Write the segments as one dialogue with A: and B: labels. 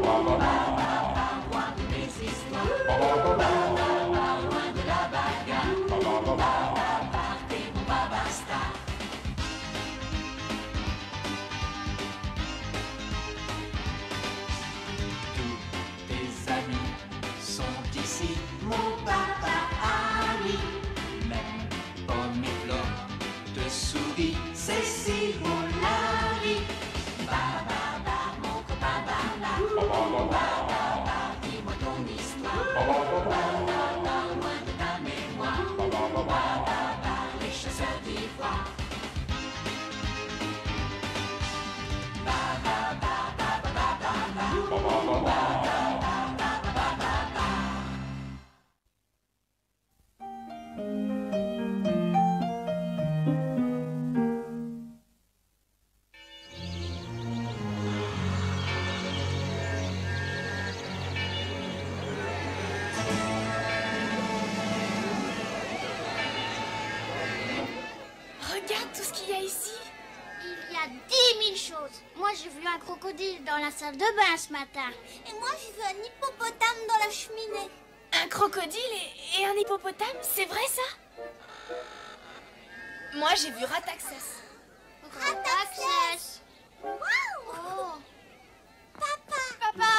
A: Parle-moi de mes histoires. Parle-moi de la bagarre. Partez mon babasta. Tous tes amis sont ici, mon papa ami. Même pomme et fleur te sourit, c'est si beau la vie. Ba, mon copain, ba, dis-moi ton histoire. Parle-moi de ta mémoire. Les chasseurs d'ivoire.
B: Regarde tout ce qu'il y a ici.
C: Il y a 10 000 choses. Moi, j'ai vu un crocodile dans la salle de bain ce matin.
D: Et moi, j'ai vu un hippopotame dans la cheminée.
B: Un crocodile et un hippopotame, c'est vrai ça? Moi, j'ai vu Rataxas.
C: Rataxas.
D: Waouh!
C: Papa.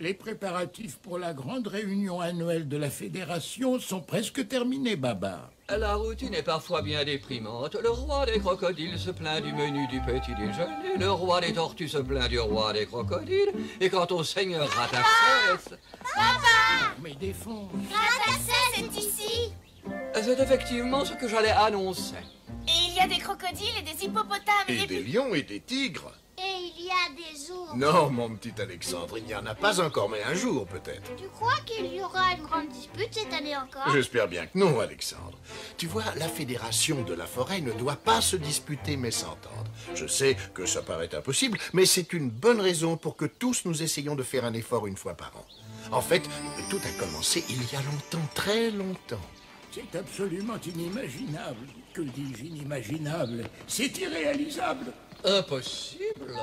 E: Les préparatifs pour la grande réunion annuelle de la Fédération sont presque terminés, Baba.
F: La routine est parfois bien déprimante. Le roi des crocodiles se plaint du menu du petit déjeuner. Le roi des tortues se plaint du roi des crocodiles. Et quant au seigneur Rataxas...
E: Mais défonce.
C: Rataxas est ici.
F: C'est effectivement ce que j'allais annoncer.
B: Et il y a des crocodiles et des hippopotames
G: Et des lions et des tigres.
C: Et il y a des ours.
G: Non, mon petit Alexandre, il n'y en a pas encore, mais un jour peut-être.
C: Tu crois qu'il y aura une grande dispute cette année encore?
G: J'espère bien que non, Alexandre. Tu vois, la fédération de la forêt ne doit pas se disputer mais s'entendre. Je sais que ça paraît impossible, mais c'est une bonne raison pour que tous nous essayions de faire un effort une fois par an. En fait, tout a commencé il y a longtemps, très longtemps.
E: C'est absolument inimaginable. Que dis-je inimaginable? C'est irréalisable.
F: Impossible.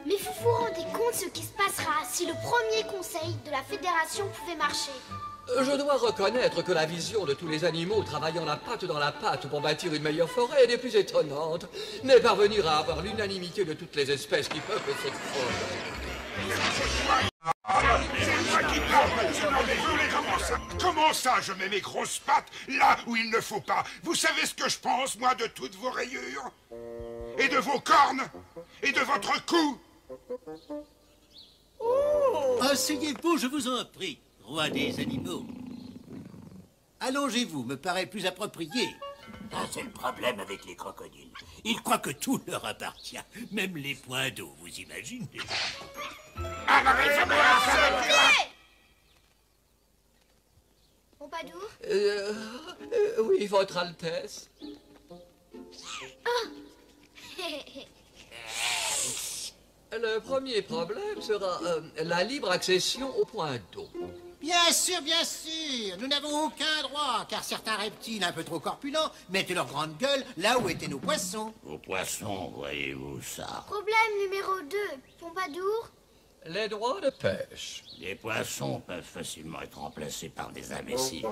C: Mais vous vous rendez compte ce qui se passera si le premier conseil de la fédération pouvait marcher?
F: Je dois reconnaître que la vision de tous les animaux travaillant la patte dans la patte pour bâtir une meilleure forêt est des plus étonnantes. Mais parvenir à avoir l'unanimité de toutes les espèces qui peuplent cette forêt...
H: Comment ça, je mets mes grosses pattes là où il ne faut pas? Vous savez ce que je pense, moi, de toutes vos rayures? Et de vos cornes? Et de votre cou?
I: Asseyez-vous, je vous en prie, roi des animaux. Allongez-vous, me paraît plus approprié. Ah, c'est le problème avec les crocodiles. Ils croient que tout leur appartient, même les points d'eau, vous imaginez?
C: Pompadour?
F: Oui, votre Altesse. Le premier problème sera la libre accession aux points d'eau.
I: Bien sûr, nous n'avons aucun droit, car certains reptiles un peu trop corpulents mettent leur grande gueule là où étaient nos poissons. Vos poissons, voyez-vous ça?
C: Problème numéro 2, Pompadour.
F: Les droits de pêche.
I: Les poissons peuvent facilement être remplacés par des imbéciles.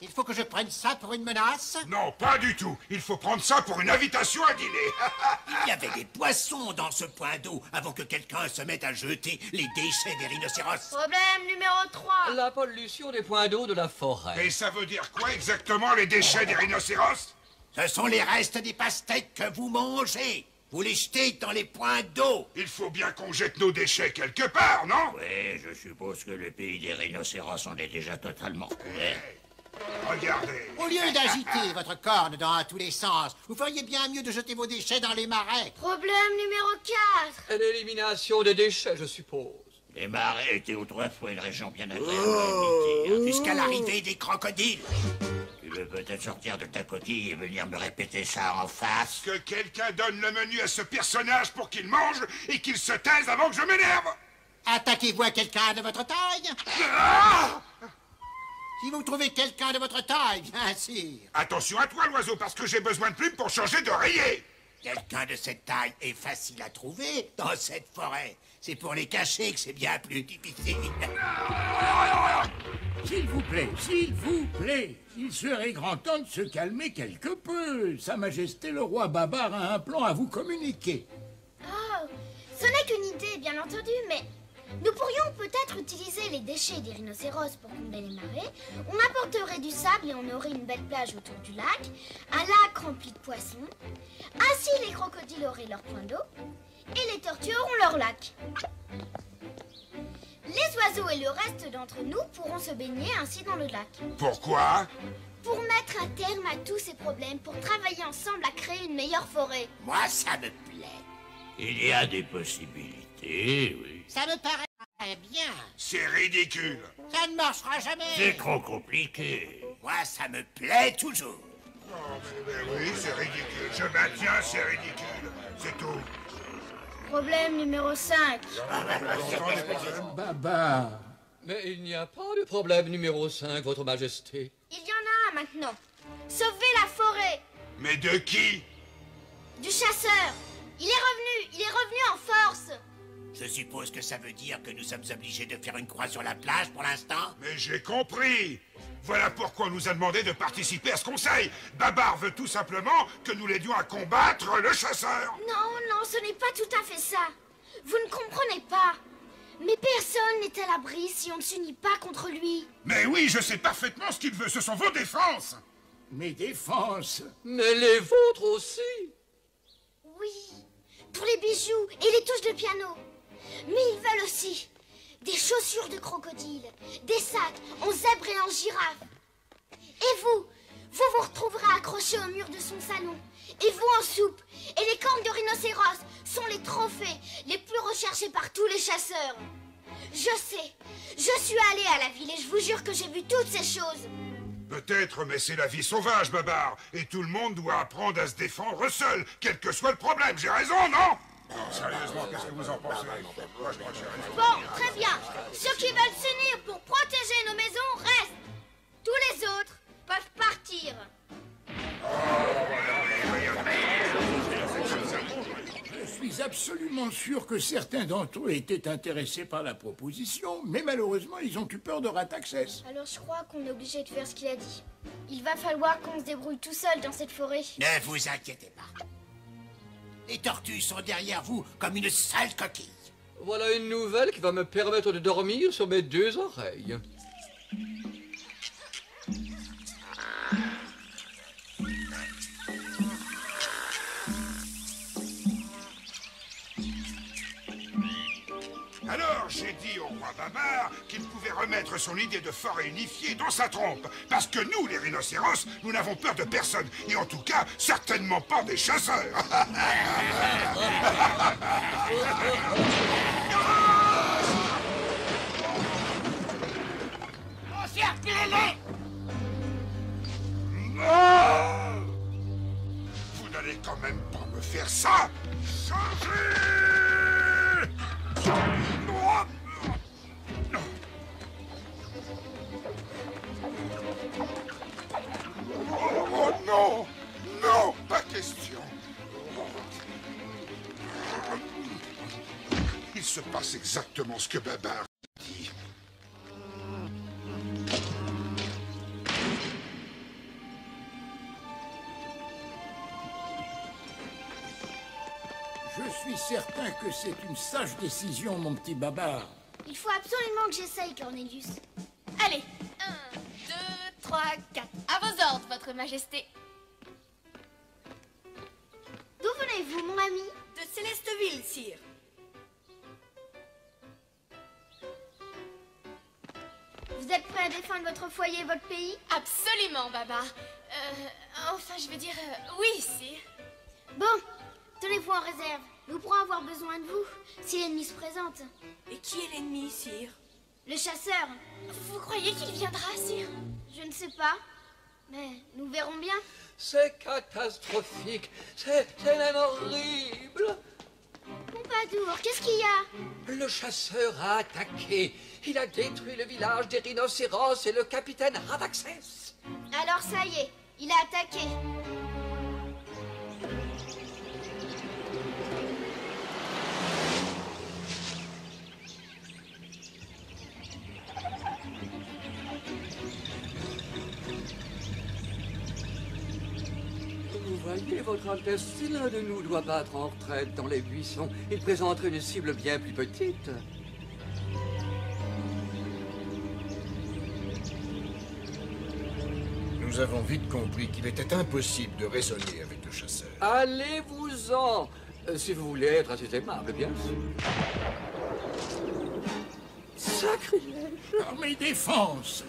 I: Il faut que je prenne ça pour une menace?
H: Non, pas du tout. Il faut prendre ça pour une invitation à dîner.
I: Il y avait des poissons dans ce point d'eau avant que quelqu'un se mette à jeter les déchets des rhinocéros.
B: Problème numéro 3.
F: La pollution des points d'eau de la forêt.
H: Et ça veut dire quoi exactement, les déchets des rhinocéros?
I: Ce sont les restes des pastèques que vous mangez. Vous les jetez dans les points d'eau.
H: Il faut bien qu'on jette nos déchets quelque part, non?
I: Oui, je suppose que le pays des rhinocéros en est déjà totalement couvert.
H: Regardez.
I: Au lieu d'agiter votre corne dans tous les sens, vous feriez bien mieux de jeter vos déchets dans les marais.
C: Problème numéro 4.
F: L'élimination des déchets, je suppose.
I: Les marais étaient autrefois une région bien agréable à habiter, jusqu'à l'arrivée des crocodiles. Tu veux peut-être sortir de ta coquille et venir me répéter ça en face?
H: Que quelqu'un donne le menu à ce personnage pour qu'il mange et qu'il se taise avant que je m'énerve.
I: Attaquez-vous à quelqu'un de votre taille?
H: Ah!
I: Si vous trouvez quelqu'un de votre taille, bien sûr.
H: Attention à toi, l'oiseau, parce que j'ai besoin de plumes pour changer de rayer.
I: Quelqu'un de cette taille est facile à trouver dans cette forêt. C'est pour les cacher que c'est bien plus difficile.
E: S'il vous plaît, il serait grand temps de se calmer quelque peu. Sa Majesté le roi Babar a un plan à vous communiquer.
C: Oh, ce n'est qu'une idée, bien entendu, mais nous pourrions peut-être utiliser les déchets des rhinocéros pour combler les marées. On apporterait du sable et on aurait une belle plage autour du lac, un lac rempli de poissons. Ainsi, les crocodiles auraient leur point d'eau et les tortues auront leur lac. Les oiseaux et le reste d'entre nous pourront se baigner ainsi dans le lac.
H: Pourquoi?
C: Pour mettre un terme à tous ces problèmes, pour travailler ensemble à créer une meilleure forêt.
I: Moi, ça me plaît. Il y a des possibilités, oui.
J: Ça me paraît bien.
H: C'est ridicule.
J: Ça ne marchera jamais.
I: C'est trop compliqué. Moi, ça me plaît toujours.
H: Oh, mais oui, c'est ridicule. Je maintiens, c'est ridicule. C'est tout.
C: Problème numéro 5.
E: Babar.
F: Mais il n'y a pas de problème numéro 5, Votre Majesté.
C: Il y en a un maintenant. Sauver la forêt.
H: Mais de qui?
C: Du chasseur. Il est revenu en force.
I: Je suppose que ça veut dire que nous sommes obligés de faire une croix sur la plage pour l'instant.
H: Mais j'ai compris. Voilà pourquoi on nous a demandé de participer à ce conseil. Babar veut tout simplement que nous l'aidions à combattre le chasseur.
C: Non, ce n'est pas tout à fait ça. Vous ne comprenez pas. Mais personne n'est à l'abri si on ne s'unit pas contre lui.
H: Mais oui, je sais parfaitement ce qu'il veut. Ce sont vos défenses.
E: Mes défenses.
F: Mais les vôtres aussi.
C: Oui, pour les bijoux et les touches de piano. Mais ils veulent aussi des chaussures de crocodile, des sacs en zèbre et en girafe. Et vous vous retrouverez accrochés au mur de son salon. Et vous en soupe. Et les cornes de rhinocéros sont les trophées les plus recherchés par tous les chasseurs. Je sais, je suis allée à la ville et je vous jure que j'ai vu toutes ces choses.
H: Peut-être, mais c'est la vie sauvage, Babar. Et tout le monde doit apprendre à se défendre seul, quel que soit le problème. J'ai raison, non? Sérieusement, qu'est-ce que vous en pensez? Moi, je crois que j'ai raison.
C: Bon, très bien. Ceux qui veulent s'unir pour protéger nos maisons restent. Tous les autres peuvent partir.
E: Je suis absolument sûr que certains d'entre eux étaient intéressés par la proposition, mais malheureusement, ils ont eu peur de Rataxès.
C: Alors je crois qu'on est obligé de faire ce qu'il a dit. Il va falloir qu'on se débrouille tout seul dans cette forêt.
I: Ne vous inquiétez pas. Les tortues sont derrière vous comme une sale coquille.
F: Voilà une nouvelle qui va me permettre de dormir sur mes 2 oreilles.
H: Alors, j'ai dit au roi Babar qu'il pouvait remettre son idée de forêt unifiée dans sa trompe. Parce que nous, les rhinocéros, nous n'avons peur de personne. Et en tout cas, certainement pas des chasseurs.
J: Encerclez-les!
H: Non! Vous n'allez quand même pas me faire ça! Changez! Oh non! Non, pas question! Il se passe exactement ce que Babar dit.
E: Je suis certain que c'est une sage décision, mon petit Babar.
C: Il faut absolument que j'essaye, Cornelius.
B: Allez, 1, 2, 3, 4. À vos ordres, Votre Majesté.
C: D'où venez-vous, mon ami?
B: De Célesteville, sire.
C: Vous êtes prêt à défendre votre foyer et votre pays?
B: Absolument, Babar. Enfin, je veux dire, oui, sire.
C: Bon, tenez-vous en réserve. Nous pourrons avoir besoin de vous si l'ennemi se présente.
B: Et qui est l'ennemi, sire?
C: Le chasseur.
B: Vous croyez qu'il viendra, sire?
C: Je ne sais pas, mais nous verrons bien.
F: C'est catastrophique. C'est même horrible.
C: Pompadour, qu'est-ce qu'il y a?
F: Le chasseur a attaqué. Il a détruit le village des rhinocéros et le capitaine Rataxès.
C: Alors ça y est, il a attaqué.
F: Veuillez, Votre Altesse, si l'un de nous doit battre en retraite dans les buissons, il présenterait une cible bien plus petite.
G: Nous avons vite compris qu'il était impossible de raisonner avec le chasseur.
F: Allez-vous-en, si vous voulez être assez aimable, bien sûr. Sacrilège!
E: Par mes défenses!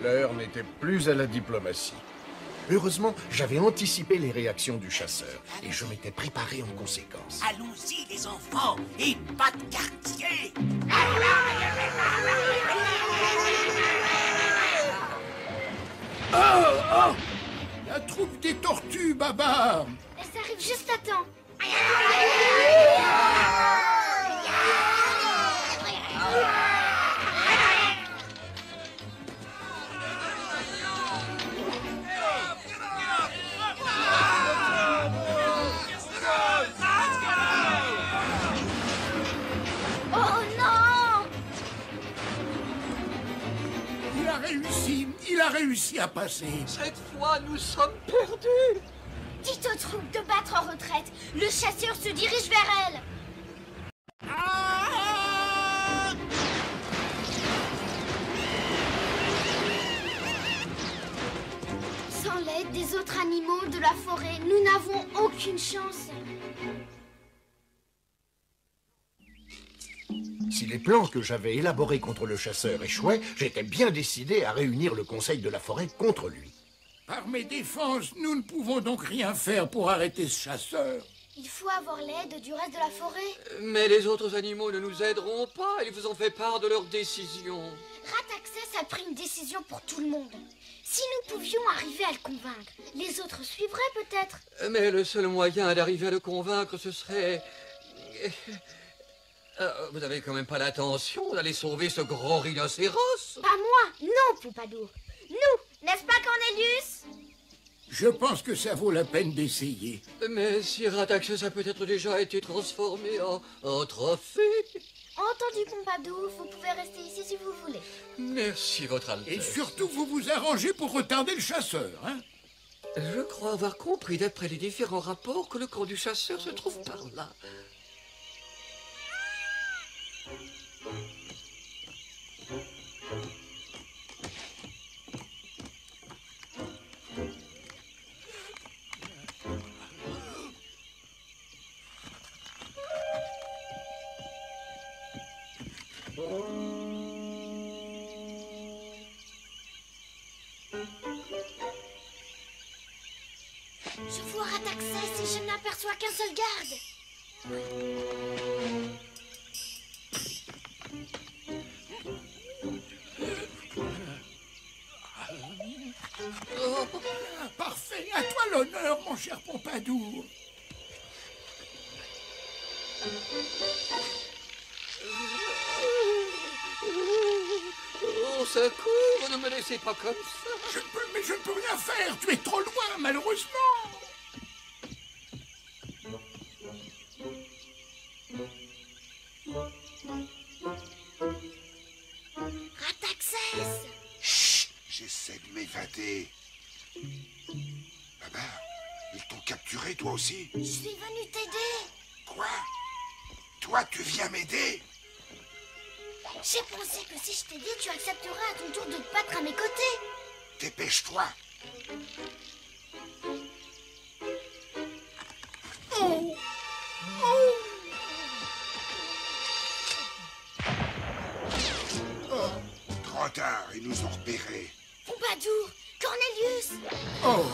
G: L'heure n'était plus à la diplomatie. Heureusement, j'avais anticipé les réactions du chasseur et je m'étais préparé en conséquence.
J: Allons-y, les enfants, et pas de quartier.
E: Oh! La troupe des tortues, Babar!
C: Elles arrivent juste à temps. Oh non!
E: Il a réussi à passer.
F: Cette fois, nous sommes perdus.
C: Dites aux troupes de battre en retraite. Le chasseur se dirige vers elle. Sans l'aide des autres animaux de la forêt, nous n'avons aucune chance.
G: Si les plans que j'avais élaborés contre le chasseur échouaient, j'étais bien décidé à réunir le conseil de la forêt contre lui.
E: Par mes défenses, nous ne pouvons donc rien faire pour arrêter ce chasseur.
C: Il faut avoir l'aide du reste de la forêt.
F: Mais les autres animaux ne nous aideront pas. Ils vous ont fait part de leur décision.
C: Rataxès a pris une décision pour tout le monde. Si nous pouvions arriver à le convaincre, les autres suivraient peut-être.
F: Mais le seul moyen d'arriver à le convaincre, ce serait... vous n'avez quand même pas l'intention d'aller sauver ce gros rhinocéros?
C: Pas moi, non, Pompadour. Nous, n'est-ce pas, Cornelius?
E: Je pense que ça vaut la peine d'essayer.
F: Mais si Rataxès a peut-être déjà été transformé en trophée.
C: Entendu, Pompadour, vous pouvez rester ici si vous voulez.
F: Merci, Votre Altesse.
E: Et surtout, vous vous arrangez pour retarder le chasseur, hein?
F: Je crois avoir compris, d'après les différents rapports, que le camp du chasseur se trouve par là.
C: Je vois Rataxès et je n'aperçois qu'un seul garde.
E: Oh, parfait, à toi l'honneur, mon cher Pompadour.
F: Au secours, ne me laissez pas comme ça.
E: Mais je ne peux rien faire, tu es trop loin, malheureusement.
C: Rataxès!
H: Chut, j'essaie de m'évader. Babar, ils t'ont capturé, toi aussi?
C: Je suis venu t'aider.
H: Quoi? Toi, tu viens m'aider?
C: J'ai pensé que si je t'aidais, tu accepterais à ton tour de te battre à mes côtés.
H: Dépêche-toi.
E: Oh!
H: Trop tard, ils nous ont repérés.
C: Pompadour, Cornelius!
E: Oh!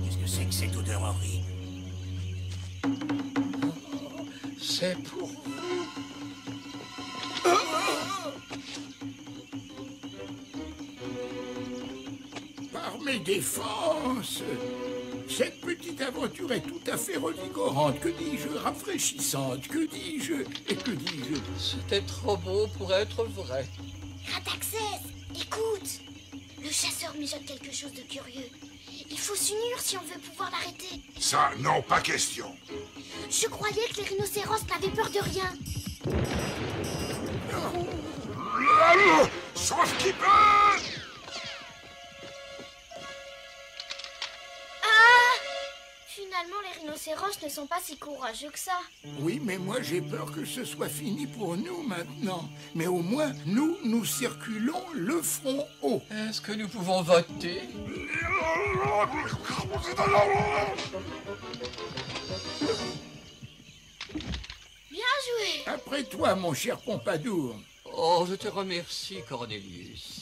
J: Qu'est-ce que c'est que cette odeur horrible?
F: C'est pour vous.
E: Par mes défenses! Cette petite aventure est tout à fait revigorante, que dis-je, rafraîchissante, que dis-je, et que dis-je?
F: C'était trop beau pour être vrai.
C: Rataxès, écoute! Le chasseur mijote quelque chose de curieux. Il faut s'unir si on veut pouvoir l'arrêter.
H: Ça, non, pas question.
C: Je croyais que les rhinocéros n'avaient peur de rien.
H: Sauf qui peut!
C: Ah! Finalement, les rhinocéros ne sont pas si courageux que ça.
E: Oui, mais moi j'ai peur que ce soit fini pour nous maintenant. Mais au moins, nous circulons le front haut.
F: Est-ce que nous pouvons voter?
C: Bien joué!
E: Après toi, mon cher Pompadour.
F: Oh, je te remercie, Cornelius.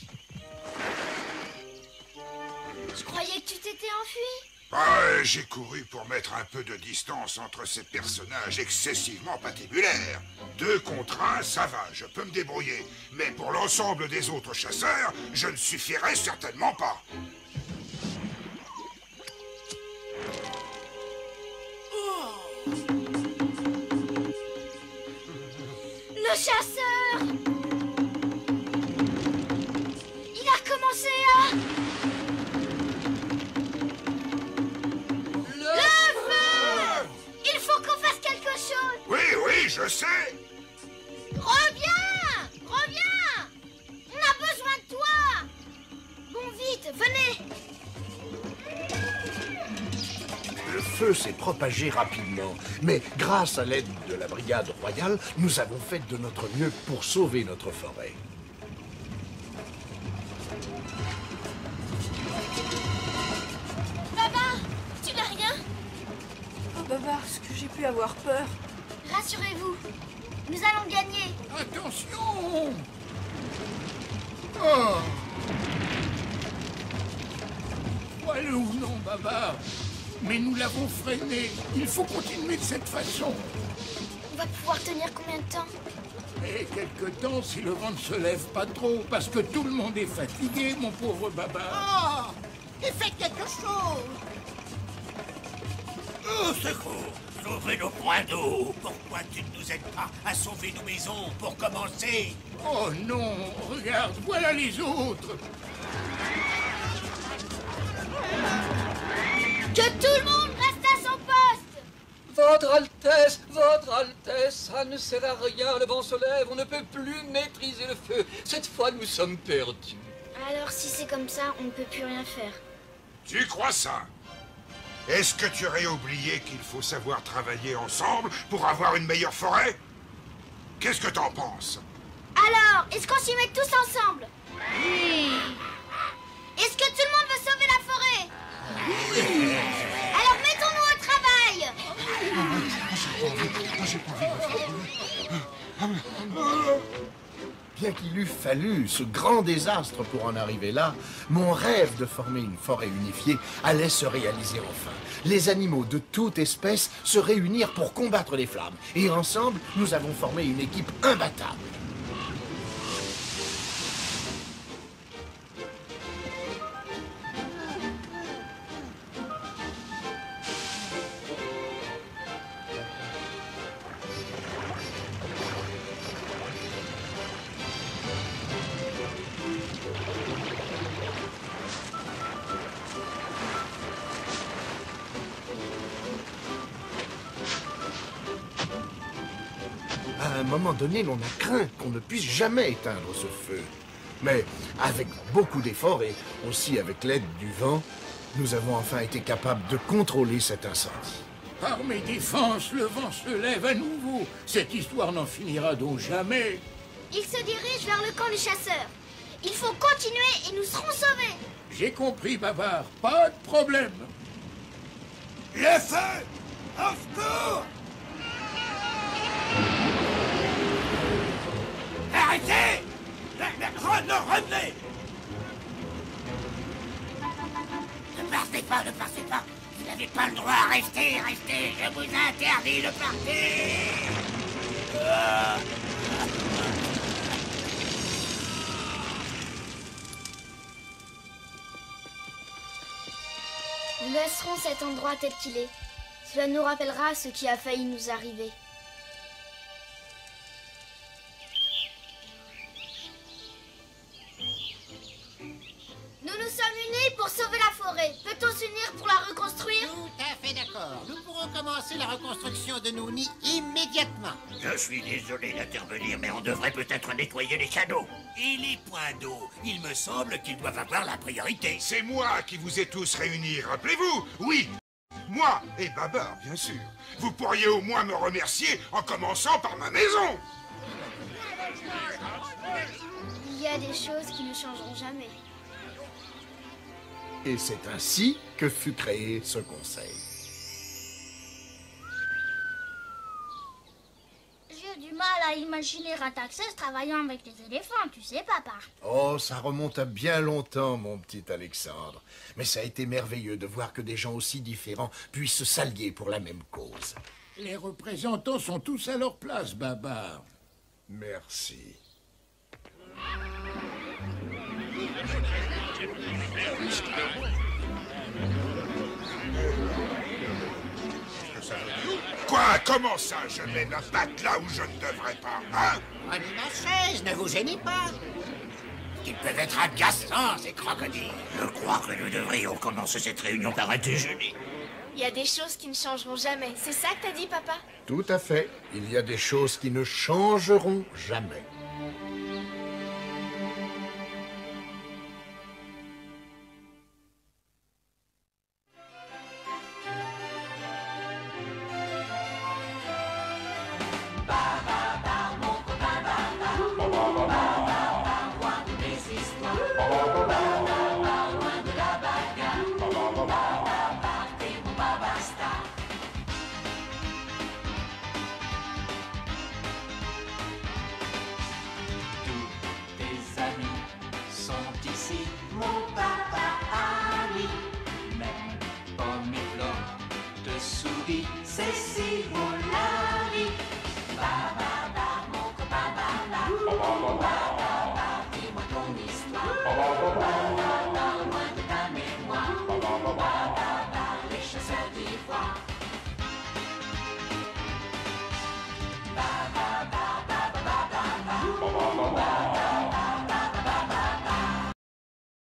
C: Je croyais que tu t'étais enfui.
H: Ah, j'ai couru pour mettre un peu de distance entre ces personnages excessivement patibulaires. 2 contre 1, ça va, je peux me débrouiller. Mais pour l'ensemble des autres chasseurs, je ne suffirai certainement pas.
C: Le chasseur! Il a recommencé à... Le feu! Il faut qu'on fasse quelque chose!
H: Oui, oui, je sais.
C: Reviens! Reviens! On a besoin de toi! Bon, vite, venez!
G: Le feu s'est propagé rapidement, mais grâce à l'aide de la brigade royale, nous avons fait de notre mieux pour sauver notre forêt.
B: Babar, tu n'as rien?
K: Oh, Babar, est-ce que j'ai pu avoir peur?
C: Rassurez-vous, nous allons gagner.
E: Attention! Oh! Voilà ou non, Bavard? Mais nous l'avons freiné. Il faut continuer de cette façon.
C: On va pouvoir tenir combien de temps?
E: Et quelque temps si le vent ne se lève pas trop, parce que tout le monde est fatigué, mon pauvre Bavard.
J: Oh! Et faites quelque chose! Au secours! Sauvez nos points d'eau! Pourquoi tu ne nous aides pas à sauver nos maisons pour commencer?
E: Oh non! Regarde, voilà les autres!
C: Que tout le monde reste à son poste!
F: Votre Altesse, ça ne sert à rien, le vent se lève, on ne peut plus maîtriser le feu. Cette fois, nous sommes perdus.
C: Alors si c'est comme ça, on ne peut plus rien faire.
H: Tu crois ça? Est-ce que tu aurais oublié qu'il faut savoir travailler ensemble pour avoir une meilleure forêt? Qu'est-ce que t'en penses?
C: Alors, est-ce qu'on s'y met tous ensemble? Oui. Est-ce que tout le monde veut sauver la forêt? Oui. Alors mettons-nous au travail.
G: Bien qu'il eût fallu ce grand désastre pour en arriver là, mon rêve de former une forêt unifiée allait se réaliser enfin. Les animaux de toute espèce se réunirent pour combattre les flammes. Et ensemble, nous avons formé une équipe imbattable. À un moment donné, l'on a craint qu'on ne puisse jamais éteindre ce feu. Mais avec beaucoup d'efforts et aussi avec l'aide du vent, nous avons enfin été capables de contrôler cet incendie.
E: Par mes défenses, le vent se lève à nouveau. Cette histoire n'en finira donc jamais.
C: Il se dirige vers le camp des chasseurs. Il faut continuer et nous serons sauvés.
E: J'ai compris, Bavard. Pas de problème.
J: Le feu! Au secours! Arrêtez! Revenez! Ne partez pas, ne partez pas! Vous n'avez pas le droit, restez! Je vous interdis de partir!
C: Nous laisserons cet endroit tel qu'il est. Cela nous rappellera ce qui a failli nous arriver. Nous nous sommes unis pour sauver la forêt. Peut-on s'unir pour la reconstruire?
J: Tout à fait d'accord. Nous pourrons commencer la reconstruction de nos nids immédiatement.
I: Je suis désolé d'intervenir, mais on devrait peut-être nettoyer les canaux.
L: Et les points d'eau, il me semble qu'ils doivent avoir la priorité.
H: C'est moi qui vous ai tous réunis, rappelez-vous? Oui, moi et Babar, bien sûr. Vous pourriez au moins me remercier en commençant par ma maison.
C: Il y a des choses qui ne changeront jamais.
G: Et c'est ainsi que fut créé ce conseil.
D: J'ai du mal à imaginer Rataxès travaillant avec les éléphants, tu sais, papa.
G: Oh, ça remonte à bien longtemps, mon petit Alexandre. Mais ça a été merveilleux de voir que des gens aussi différents puissent s'allier pour la même cause.
E: Les représentants sont tous à leur place, Babar.
G: Merci.
H: Quoi? Comment ça, je mets ma patte là où je ne devrais pas, hein?
J: Prenez ma chaise, ne vous gênez pas.
L: Ils peuvent être agaçants, ces crocodiles.
I: Je crois que nous devrions commencer cette réunion par un déjeuner.
B: Il y a des choses qui ne changeront jamais. C'est ça que t'as dit, papa?
G: Tout à fait. Il y a des choses qui ne changeront jamais.
A: C'est si beau la vie. Ba, mon copain, dis-moi ton histoire. Loin de ta mémoire. Les chasseurs d'ivoire.